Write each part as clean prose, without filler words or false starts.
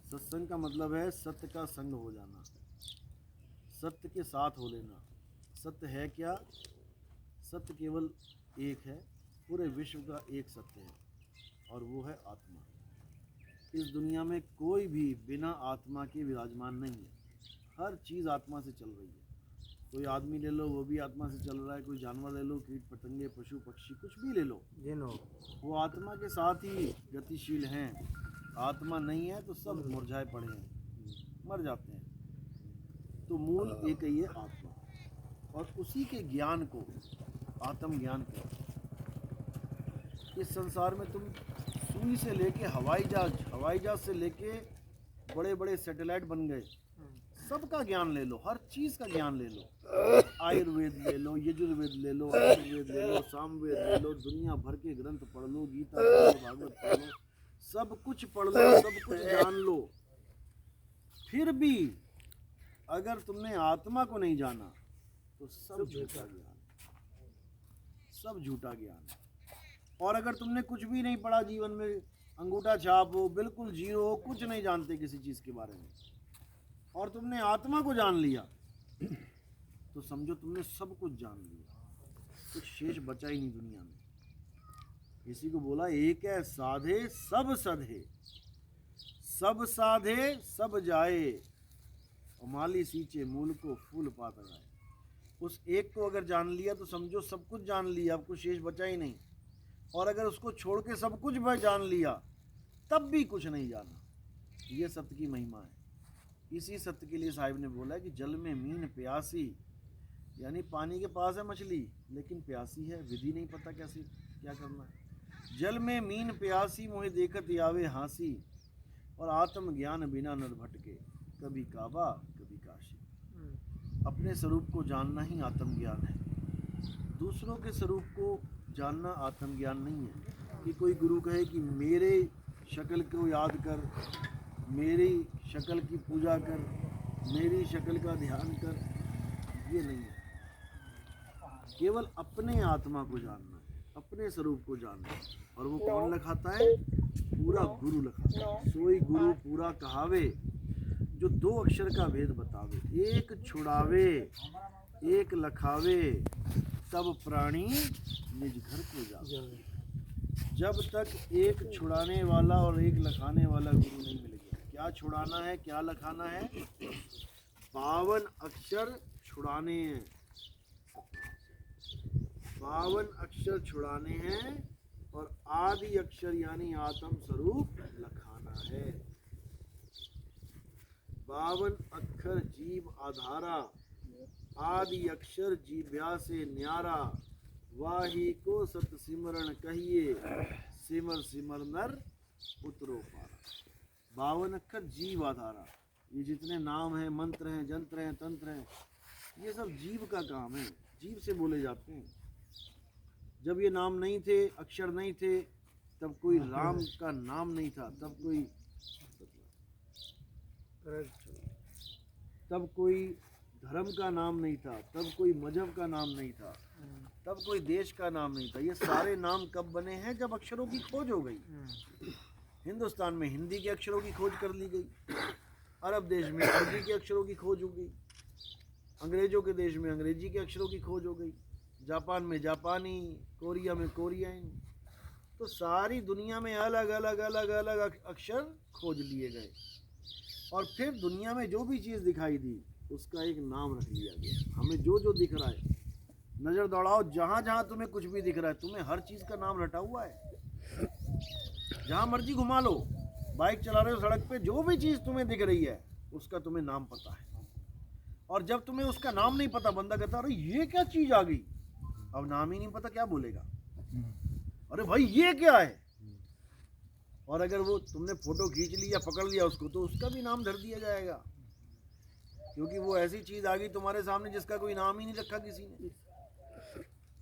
सत्संग का मतलब है सत्य का संग हो जाना, सत्य के साथ हो लेना। सत्य है क्या? सत्य केवल एक है, पूरे विश्व का एक सत्य है, और वो है आत्मा। इस दुनिया में कोई भी बिना आत्मा के विराजमान नहीं है। हर चीज़ आत्मा से चल रही है। कोई आदमी ले लो, वो भी आत्मा से चल रहा है। कोई जानवर ले लो, कीट पतंगे, पशु पक्षी, कुछ भी ले लो, वो आत्मा के साथ ही गतिशील हैं। आत्मा नहीं है तो सब मुरझाए पड़े हैं, मर जाते हैं। तो मूल एक ही है आत्मा, और उसी के ज्ञान को आत्म ज्ञान कहते हैं। इस संसार में तुम सुई से लेके हवाई जहाज से लेके बड़े बड़े सैटेलाइट बन गए, सबका ज्ञान ले लो, हर चीज़ का ज्ञान ले लो। आयुर्वेद ले लो, यजुर्वेद ले लो, अथर्ववेद ले लो, सामवेद ले लो, दुनिया भर के ग्रंथ पढ़ लो, गीता पढ़ लो, भागवत पढ़ लो, सब कुछ पढ़ लो, सब कुछ जान लो। फिर भी अगर तुमने आत्मा को नहीं जाना तो सब झूठा ज्ञान, सब झूठा ज्ञान। और अगर तुमने कुछ भी नहीं पढ़ा जीवन में, अंगूठा छाप हो, बिल्कुल जीरो हो, कुछ नहीं जानते किसी चीज़ के बारे में, और तुमने आत्मा को जान लिया, तो समझो तुमने सब कुछ जान लिया, कुछ शेष बचा ही नहीं दुनिया में। किसी को बोला एक है साधे सब सधे, सब साधे सब जाए, माली सींचे मूल को फूल पात आए। उस एक को अगर जान लिया तो समझो सब कुछ जान लिया, अब कुछ शेष बचा ही नहीं। और अगर उसको छोड़ के सब कुछ भी जान लिया तब भी कुछ नहीं जाना। ये सत्य की महिमा है। इसी सत्य के लिए साहिब ने बोला कि जल में मीन प्यासी, यानी पानी के पास है मछली लेकिन प्यासी है, विधि नहीं पता कैसे क्या करना है। जल में मीन प्यासी मोहे देखत आवे हांसी, और आत्म ज्ञान बिना नर भटके, कभी काबा कभी काशी। अपने स्वरूप को जानना ही आत्म ज्ञान है। दूसरों के स्वरूप को जानना आत्म ज्ञान नहीं है। कि कोई गुरु कहे कि मेरे शक्ल को याद कर, मेरी शक्ल की पूजा कर, मेरी शक्ल का ध्यान कर, ये नहीं है। केवल अपने आत्मा को जानना है, अपने स्वरूप को जानना है। और वो कौन लखाता है? पूरा गुरु लखाता है। सोई गुरु पूरा कहावे, जो दो अक्षर का भेद बतावे। एक छुड़ावे एक लखावे, तब प्राणी निज घर को जावे। जब तक एक छुड़ाने वाला और एक लखाने वाला गुरु नहीं मिल गया। क्या छुड़ाना है, क्या लखाना है? 52 अक्षर छुड़ाने हैं, 52 अक्षर छुड़ाने हैं, और आदि अक्षर यानी आत्म स्वरूप लखाना है। 52 अक्षर जीव आधारा, आदि अक्षर जीव्या से न्यारा, वाही को सत सिमरण कहिए, सिमर सिमर नर उतरो पारा। 52 अक्षर जीव आधारा। ये जितने नाम हैं, मंत्र हैं, जंत्र हैं, तंत्र हैं, ये सब जीव का काम है, जीव से बोले जाते हैं। जब ये नाम नहीं थे, अक्षर नहीं थे, तब कोई राम का नाम नहीं था, तब कोई धर्म का नाम नहीं था, तब कोई मजहब का नाम नहीं था, तब कोई देश का नाम नहीं था। ये सारे नाम कब बने हैं? जब अक्षरों की खोज हो गई। हिंदुस्तान में हिंदी के अक्षरों की खोज कर ली गई, अरब देश में अरबी के अक्षरों की खोज हो गई, अंग्रेजों के देश में अंग्रेजी के अक्षरों की खोज हो गई, जापान में जापानी, कोरिया में कोरियन। तो सारी दुनिया में अलग अलग अलग अलग अक्षर खोज लिए गए, और फिर दुनिया में जो भी चीज़ दिखाई दी उसका एक नाम रख लिया गया। हमें जो जो दिख रहा है, नज़र दौड़ाओ, जहाँ जहाँ तुम्हें कुछ भी दिख रहा है, तुम्हें हर चीज़ का नाम रटा हुआ है। जहाँ मर्जी घुमा लो, बाइक चला रहे हो सड़क पे, जो भी चीज़ तुम्हें दिख रही है उसका तुम्हें नाम पता है। और जब तुम्हें उसका नाम नहीं पता, बंदा कहता अरे ये क्या चीज़ आ गई, अब नाम ही नहीं पता क्या बोलेगा, अरे भाई ये क्या है। और अगर वो तुमने फोटो खींच ली या पकड़ लिया उसको, तो उसका भी नाम धर दिया जाएगा, क्योंकि वो ऐसी चीज़ आ गई तुम्हारे सामने जिसका कोई नाम ही नहीं रखा किसी ने।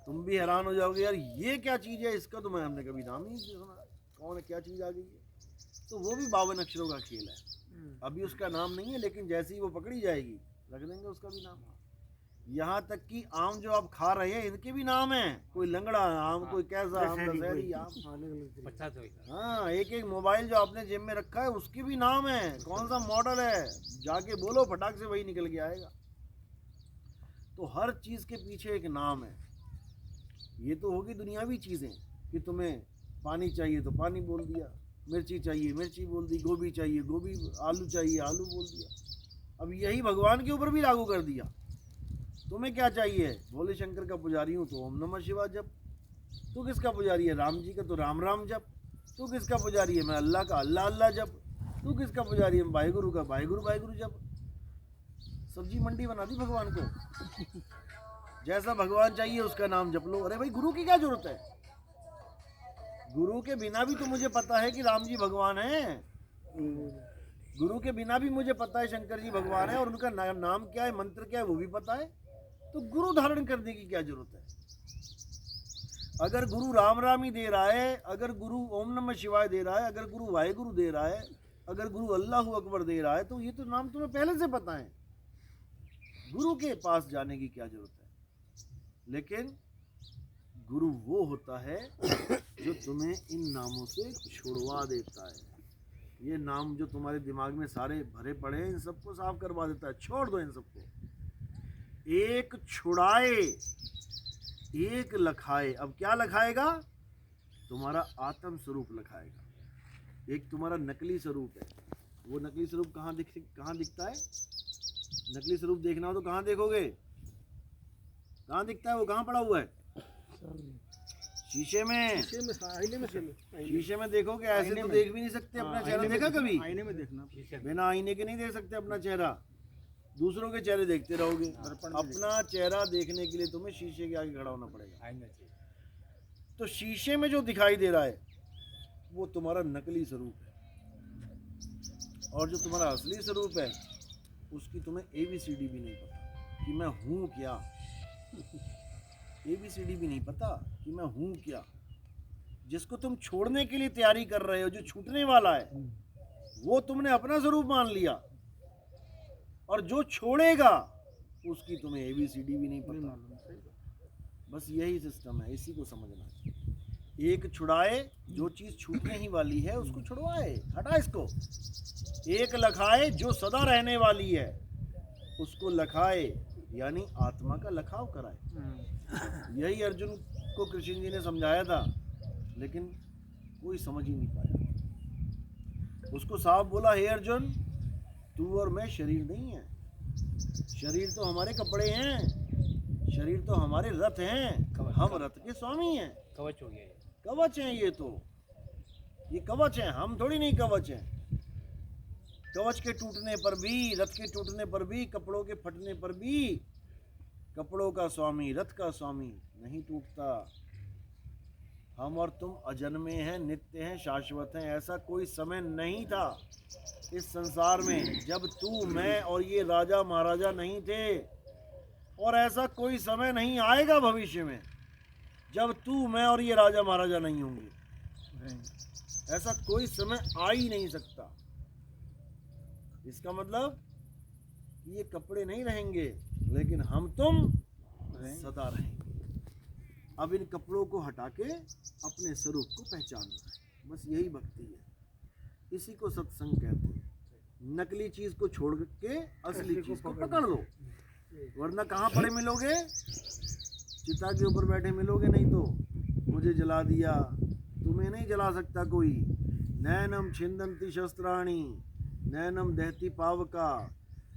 तुम भी हैरान हो जाओगे, यार ये क्या चीज़ है, इसका तो हमने कभी नाम ही नहीं सुना, कौन है, क्या चीज़ आ गई है। तो वो भी 52 अक्षरों का खेल है। अभी उसका नाम नहीं है, लेकिन जैसे ही वो पकड़ी जाएगी रख देंगे उसका भी नाम। यहाँ तक कि आम जो आप खा रहे हैं इनके भी नाम हैं, कोई लंगड़ा आम, कोई कैसा आम, दशहरी आम। हाँ, एक एक मोबाइल जो आपने जेब में रखा है उसके भी नाम है, कौन सा मॉडल है, जाके बोलो फटाक से वही निकल के आएगा। तो हर चीज़ के पीछे एक नाम है। ये तो होगी दुनियावी चीज़ें कि तुम्हें पानी चाहिए तो पानी बोल दिया, मिर्ची चाहिए मिर्ची बोल दी, गोभी चाहिए गोभी, आलू चाहिए आलू बोल दिया। अब यही भगवान के ऊपर भी लागू कर दिया। तुम्हें क्या चाहिए, भोले शंकर का पुजारी हूँ तो ओम नमः शिवाय जप। तू किसका पुजारी है, राम जी का, तो राम राम जप। तू किसका पुजारी है, मैं अल्लाह का, अल्लाह अल्लाह जप। तू किसका पुजारी है, वाहिगुरु का, वाहिगुरु जप। सब्जी मंडी बना दी भगवान को। जैसा भगवान चाहिए उसका नाम जप लो। अरे भाई गुरु की क्या जरूरत है, गुरु के बिना भी तो मुझे पता है कि राम जी भगवान हैं, गुरु के बिना भी मुझे पता है शंकर जी भगवान है, और उनका नाम क्या है, मंत्र क्या है वो भी पता है। तो गुरु धारण करने की क्या जरूरत है। अगर गुरु राम राम ही दे रहा है, अगर गुरु ओम नमः शिवाय दे रहा है, अगर गुरु वाहिगुरु दे रहा है, अगर गुरु अल्लाहू अकबर दे रहा है, तो ये तो नाम तुम्हें पहले से पता है। गुरु के पास जाने की क्या जरूरत है। लेकिन गुरु वो होता है जो तुम्हें इन नामों से छुड़वा देता है। ये नाम जो तुम्हारे दिमाग में सारे भरे पड़े हैं, इन सबको साफ करवा देता है। छोड़ दो इन सबको। एक छुड़ाए एक लखाए। अब क्या लखाएगा, तुम्हारा आत्म स्वरूप लखाएगा। एक तुम्हारा नकली स्वरूप है, वो नकली स्वरूप कहाँ दिखता है। नकली स्वरूप देखना हो तो कहाँ देखोगे, कहाँ दिखता है, वो कहाँ पड़ा हुआ है, शीशे में, शीशे में देखोगे। ऐसे तो देख भी नहीं सकते अपना चेहरा। देखा कभी, आईने में देखना, बिना आईने के नहीं देख सकते अपना चेहरा। दूसरों के चेहरे देखते रहोगे। अपना चेहरा देखने के लिए तुम्हें शीशे के आगे खड़ा होना पड़ेगा। तो शीशे में जो दिखाई दे रहा है वो तुम्हारा नकली स्वरूप है, और जो तुम्हारा असली स्वरूप है उसकी तुम्हें ABCD भी नहीं पता कि मैं हूँ क्या। ABCD भी नहीं पता कि मैं हूँ क्या। जिसको तुम छोड़ने के लिए तैयारी कर रहे हो, जो छूटने वाला है, वो तुमने अपना स्वरूप मान लिया, और जो छोड़ेगा उसकी तुम्हें ABCD भी नहीं पता। बस यही सिस्टम है, इसी को समझना है। एक छुड़ाए, जो चीज़ छूटने ही वाली है उसको छुड़वाए, हटा इसको। एक लखाए, जो सदा रहने वाली है उसको लखाए, यानी आत्मा का लखाव कराए। यही अर्जुन को कृष्ण जी ने समझाया था, लेकिन कोई समझ ही नहीं पाया। उसको साफ बोला, हे अर्जुन, तू और मैं शरीर नहीं है। शरीर तो हमारे कपड़े हैं, शरीर तो हमारे रथ हैं, हम रथ के स्वामी हैं। कवच हो गया, कवच हैं ये तो, ये कवच हैं, हम थोड़ी नहीं कवच हैं। कवच के टूटने पर भी, रथ के टूटने पर भी, कपड़ों के फटने पर भी कपड़ों का स्वामी, रथ का स्वामी नहीं टूटता। हम और तुम अजन्मे हैं, नित्य हैं, शाश्वत हैं। ऐसा कोई समय नहीं था इस संसार में जब तू, मैं और ये राजा महाराजा नहीं थे, और ऐसा कोई समय नहीं आएगा भविष्य में जब तू, मैं और ये राजा महाराजा नहीं होंगे। ऐसा कोई समय आ ही नहीं सकता। इसका मतलब ये कपड़े नहीं रहेंगे, लेकिन हम तुम सदा रहेंगे। अब इन कपड़ों को हटा के अपने स्वरूप को पहचानना है, बस यही भक्ति है। इसी को सत्संग कहते हैं। नकली चीज को छोड़ के असली चीज को पकड़ लो, वरना कहाँ पड़े मिलोगे, चिता के ऊपर बैठे मिलोगे। नहीं तो मुझे जला दिया, तुम्हें नहीं जला सकता कोई। नैनम छिंदंती शस्त्राणी नैनम दहती पावका।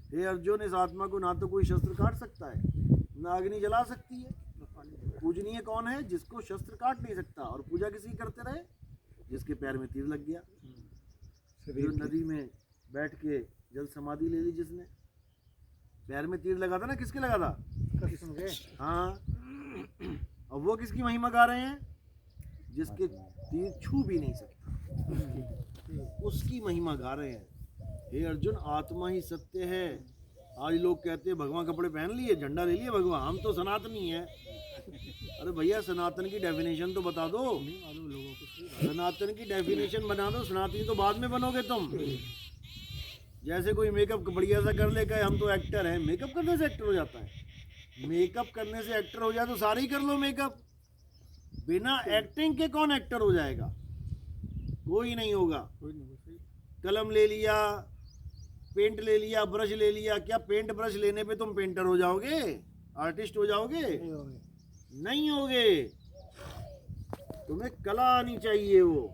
हे अर्जुन, इस आत्मा को ना तो कोई शस्त्र काट सकता है, ना अग्नि जला सकती है। पूजनीय कौन है, जिसको शस्त्र काट नहीं सकता। और पूजा किसी करते रहे, जिसके पैर में तीर लग गया। जो नदी में बैठ के जल समाधि ले ली, जिसने पैर में तीर लगा था ना, किसके लगा था, हाँ। और वो किसकी महिमा गा रहे हैं, जिसके तीर छू भी नहीं सकता, उसकी महिमा गा रहे हैं। हे अर्जुन, आत्मा ही सत्य है। आज लोग कहते हैं भगवान कपड़े पहन लिए, झंडा ले लिए भगवान, हम तो सनातनी है। अरे भैया, सनातन की डेफिनेशन तो बता दो, सनातन की डेफिनेशन बना दो। सनातनी तो बाद में बनोगे तुम। जैसे कोई मेकअप बढ़िया सा कर ले, कहे हम तो एक्टर हैं, मेकअप करने से एक्टर हो जाता है। मेकअप करने से एक्टर हो जाए तो सारे ही कर लो मेकअप। बिना एक्टिंग के कौन एक्टर हो जाएगा? कोई नहीं होगा। कलम ले लिया, पेंट ले लिया, ब्रश ले लिया, क्या पेंट ब्रश लेने पे तुम पेंटर हो जाओगे, आर्टिस्ट हो जाओगे? नहीं होगे। तुम्हें कला आनी चाहिए वो।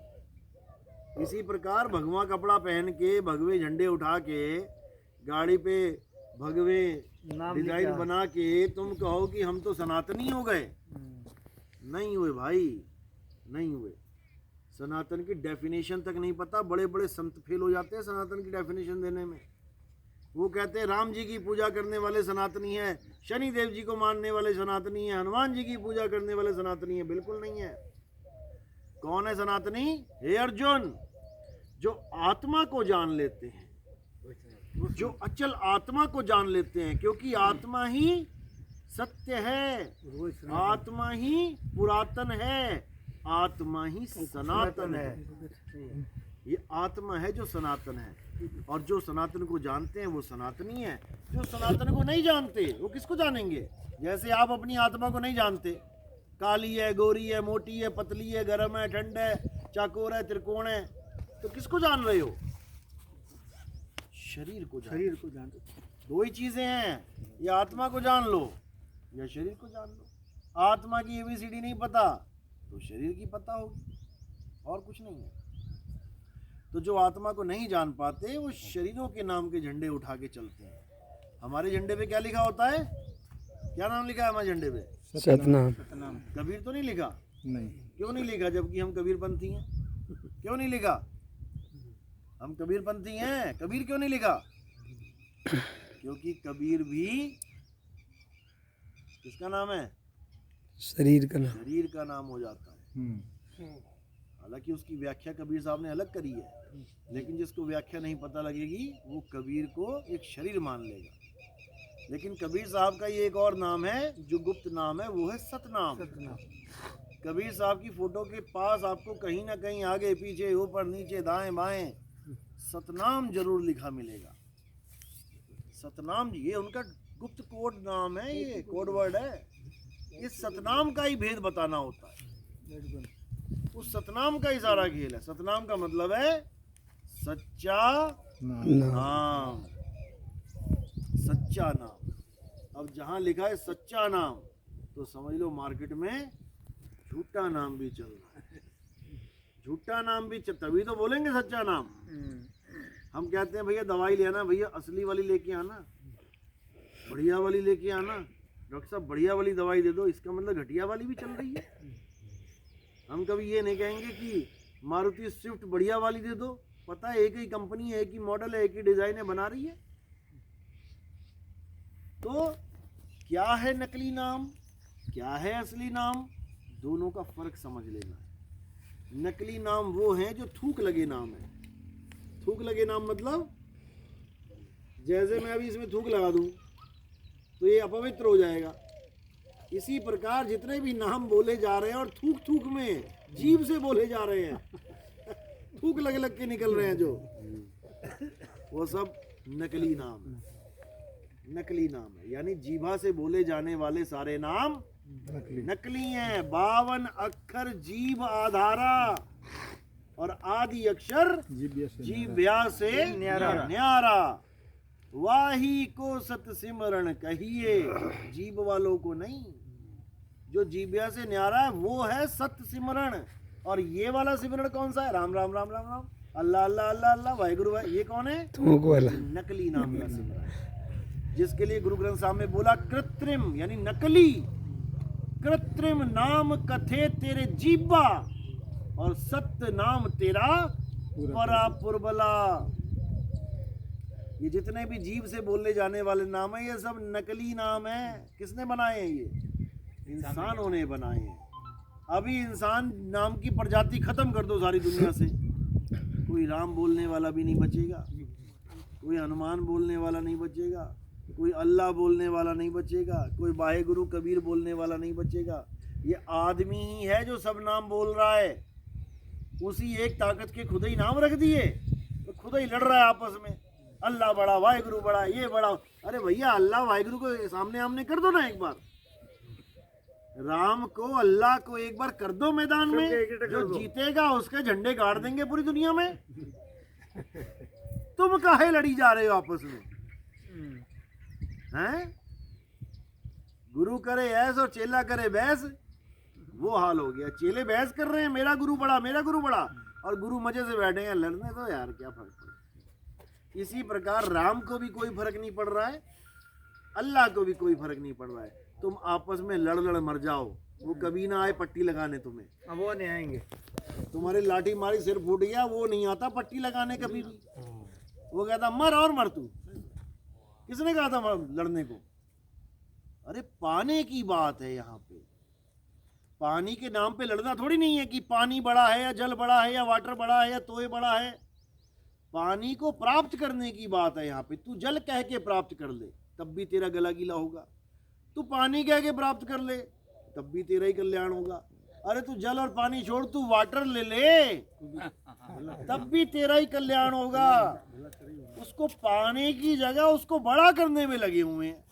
इसी प्रकार भगवा कपड़ा पहन के, भगवे झंडे उठा के, गाड़ी पे भगवे डिजाइन बना के तुम कहो कि हम तो सनातनी हो गए। नहीं हुए भाई, नहीं हुए। सनातन की डेफिनेशन तक नहीं पता। बड़े बड़े संत फेल हो जाते हैं सनातन की डेफिनेशन देने में। वो कहते हैं राम जी की पूजा करने वाले सनातनी है, शनि देव जी को मानने वाले सनातनी है, हनुमान जी की पूजा करने वाले सनातनी है। बिल्कुल नहीं है। कौन है सनातनी? हे अर्जुन, जो आत्मा को जान लेते हैं, जो अचल आत्मा को जान लेते हैं, क्योंकि आत्मा ही सत्य है, आत्मा ही पुरातन है, आत्मा ही सनातन है। ये आत्मा है जो सनातन है, और जो सनातन को जानते हैं वो सनातनी है। जो सनातन को नहीं जानते वो किसको जानेंगे? जैसे आप अपनी आत्मा को नहीं जानते, काली है, गोरी है, मोटी है, पतली है, गर्म है, ठंड है, चाकोर है, त्रिकोण है, तो किसको जान रहे हो? शरीर को जान। दो ही चीजें हैं, या आत्मा को जान लो या शरीर को जान लो। आत्मा की एबीसीडी नहीं पता तो शरीर की पता होगी, और कुछ नहीं है। तो जो आत्मा को नहीं जान पाते वो शरीरों के नाम के झंडे उठा के चलते हैं। हमारे झंडे पे क्या लिखा होता है? क्या नाम लिखा है हमारे झंडे पे? सतनाम। कबीर तो नहीं लिखा? नहीं। क्यों नहीं लिखा? जबकि हम कबीरपंथी हैं। क्यों नहीं लिखा? हम कबीरपंथी हैं। कबीर क्यों नहीं लिखा? क्योंकि कबीर भी किसका नाम है? शरीर का नाम। शरीर का नाम हो जाता है। हालांकि उसकी व्याख्या कबीर साहब ने अलग करी है, लेकिन जिसको व्याख्या नहीं पता लगेगी वो कबीर को एक शरीर मान लेगा। लेकिन कबीर साहब का ये एक और नाम है जो गुप्त नाम है, वो है सतनाम। कबीर साहब की फोटो के पास आपको कहीं ना कहीं आगे पीछे, ऊपर नीचे, दाएं बाएं सतनाम जरूर लिखा मिलेगा। सतनाम जी, ये उनका गुप्त कोड नाम है, ये कोड वर्ड है। इस सतनाम का ही भेद बताना होता है। उस सतनाम का ही सारा खेल है। सतनाम का मतलब है सच्चा नाम, सच्चा नाम। अब जहां लिखा है सच्चा नाम तो समझ लो मार्केट में झूठा नाम भी चल रहा है। झूठा नाम भी तभी तो बोलेंगे सच्चा नाम। हम कहते हैं भैया दवाई लेना, भैया असली वाली लेके आना, बढ़िया वाली लेके आना। डॉक्टर साहब बढ़िया वाली दवाई दे दो, इसका मतलब घटिया वाली भी चल रही है। हम कभी ये नहीं कहेंगे कि मारुति स्विफ्ट बढ़िया वाली दे दो। पता है एक ही कंपनी है, एक ही मॉडल है, एक ही डिजाइन है, बना रही है। तो क्या है नकली नाम, क्या है असली नाम, दोनों का फर्क समझ लेना है। नकली नाम वो है जो थूक लगे नाम है। थूक लगे नाम मतलब जैसे मैं अभी इसमें थूक लगा दूं तो ये अपवित्र हो जाएगा। इसी प्रकार जितने भी नाम बोले जा रहे हैं और थूक थूक में जीभ से बोले जा रहे हैं, थूक लग लग के निकल रहे हैं जो, वो सब नकली नाम है। नकली नाम है यानी जीभा से बोले जाने वाले सारे नाम नकली हैं। 52 अक्षर जीभ आधारा और आदि अक्षर जीव्या से न्यारा। वाही को सत सिमरण कहिए, जीभ वालों को नहीं। जो जीव्या से न्यारा है वो है सत सिमरण। और ये वाला सिमरण कौन सा है? राम राम राम राम राम, अल्लाह अल्लाह अल्लाह अल्लाह, वाहिगुरु भाई, ये कौन है? नकली नाम का सिमरण, जिसके लिए गुरु ग्रंथ साहब में बोला कृत्रिम यानी नकली। कृत्रिम नाम कथे तेरे जीवा और सत्य नाम तेरा परा पुरबला। ये जितने भी जीव से बोलने जाने वाले नाम है ये सब नकली नाम है। किसने बनाए हैं? ये इंसानों ने बनाए हैं। अभी इंसान नाम की प्रजाति खत्म कर दो सारी दुनिया से, कोई राम बोलने वाला भी नहीं बचेगा, कोई हनुमान बोलने वाला नहीं बचेगा, कोई अल्लाह बोलने वाला नहीं बचेगा, कोई वाहे गुरु कबीर बोलने वाला नहीं बचेगा। ये आदमी ही है जो सब नाम बोल रहा है। उसी एक ताकत के खुद ही नाम रख दिए तो खुद ही लड़ रहा है आपस में। अल्लाह बड़ा, वाहिगुरु बड़ा, ये बड़ा। अरे भैया अल्लाह वाहिगुरु को सामने आमने कर दो ना एक बार। राम को अल्लाह को एक बार कर दो मैदान में, जो जीतेगा उसके झंडे गाड़ देंगे पूरी दुनिया में। तुम काहे लड़ी जा रहे हो आपस में? हैं? गुरु करे ऐस और चेला करे बहस, वो हाल हो गया। चेले बहस कर रहे हैं मेरा गुरु बड़ा, मेरा गुरु बड़ा, और गुरु मजे से बैठे हैं लड़ने। तो यार क्या फर्क पड़े। इसी प्रकार राम को भी कोई फर्क नहीं पड़ रहा है, अल्लाह को भी कोई फर्क नहीं पड़ रहा है। तुम आपस में लड़ लड़ मर जाओ, वो कभी ना आए पट्टी लगाने तुम्हें। अब वो नहीं आएंगे। तुम्हारे लाठी मारी सिर फूट गया, वो नहीं आता पट्टी लगाने कभी भी। वो कहता मर और मर तू। किसने कहा था लड़ने को? अरे पाने की बात है यहाँ पे। पानी के नाम पे लड़ना थोड़ी नहीं है कि पानी बड़ा है या जल बड़ा है या वाटर बड़ा है या तोय बड़ा है। पानी को प्राप्त करने की बात है यहाँ पे। तू जल कह के प्राप्त कर ले तब भी तेरा गला गीला होगा, तू पानी कह के प्राप्त कर ले तब भी तेरा ही कल्याण होगा। अरे तू जल और पानी छोड़, तू वाटर ले ले तब भी तेरा ही कल्याण होगा। उसको पाने की जगह उसको बड़ा करने में लगे हुए हैं।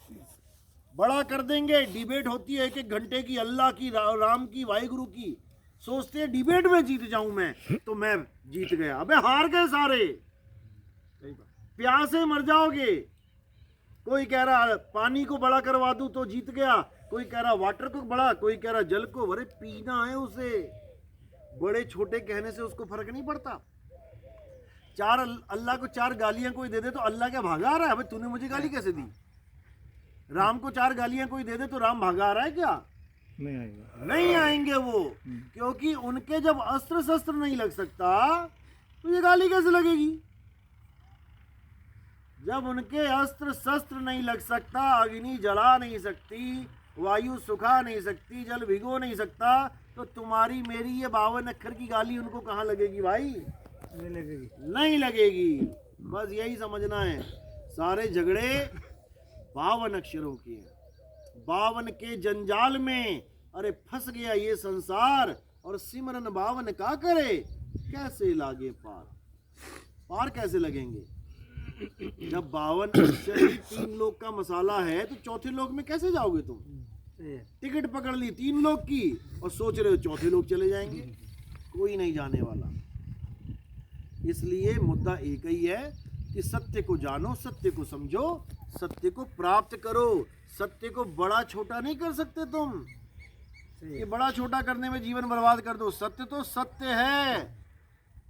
बड़ा कर देंगे, डिबेट होती है 1-1 घंटे की, अल्लाह की, राम की, वाहिगुरु की। सोचते हैं डिबेट में जीत जाऊं मैं तो मैं जीत गया। अबे हार गए सारे, प्यासे मर जाओगे। कोई कह रहा पानी को बड़ा करवा दूं तो जीत गया, कोई कह रहा वाटर को बड़ा, कोई कह रहा जल को। अरे पीना है उसे, बड़े छोटे कहने से उसको फर्क नहीं पड़ता। अल्लाह को 4 गालियां कोई दे दे तो अल्लाह क्या भागा आ रहा है? भाई तूने मुझे गाली कैसे दी? राम को 4 गालियां कोई दे दे तो राम भागा आ रहा है क्या? नहीं आएंगे, नहीं आएंगे वो, क्योंकि उनके जब अस्त्र शस्त्र नहीं लग सकता तो ये गाली कैसे लगेगी? जब उनके अस्त्र शस्त्र नहीं लग सकता, अग्नि जला नहीं सकती, वायु सुखा नहीं सकती, जल भिगो नहीं सकता, तो तुम्हारी मेरी ये 52 अक्षर की गाली उनको कहाँ लगेगी भाई? नहीं लगेगी, नहीं लगेगी। बस यही समझना है, सारे झगड़े 52 अक्षरों के हैं। 52 के जंजाल में अरे फंस गया ये संसार, और सिमरन 52 का करे कैसे लागे पार। पार कैसे लगेंगे जब 52 अक्षर ही 3 लोक का मसाला है, तो चौथे लोक में कैसे जाओगे तुम? टिकट पकड़ ली 3 लोक की और सोच रहे हो चौथे लोक चले जाएंगे, कोई नहीं जाने वाला। इसलिए मुद्दा एक ही है कि सत्य को जानो, सत्य को समझो, सत्य को प्राप्त करो। सत्य को बड़ा छोटा नहीं कर सकते तुम, ये बड़ा छोटा करने में जीवन बर्बाद कर दो। सत्य तो सत्य है,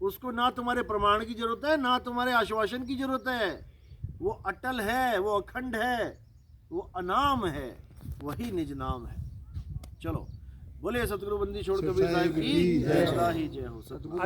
उसको ना तुम्हारे प्रमाण की जरूरत है, ना तुम्हारे आश्वासन की जरूरत है। वो अटल है, वो अखंड है, वो अनाम है, वही निज नाम है। चलो बोले सतगुरु बंदी छोड़ कबीर साहिब की जय। सदा ही जय हो। सतगुरु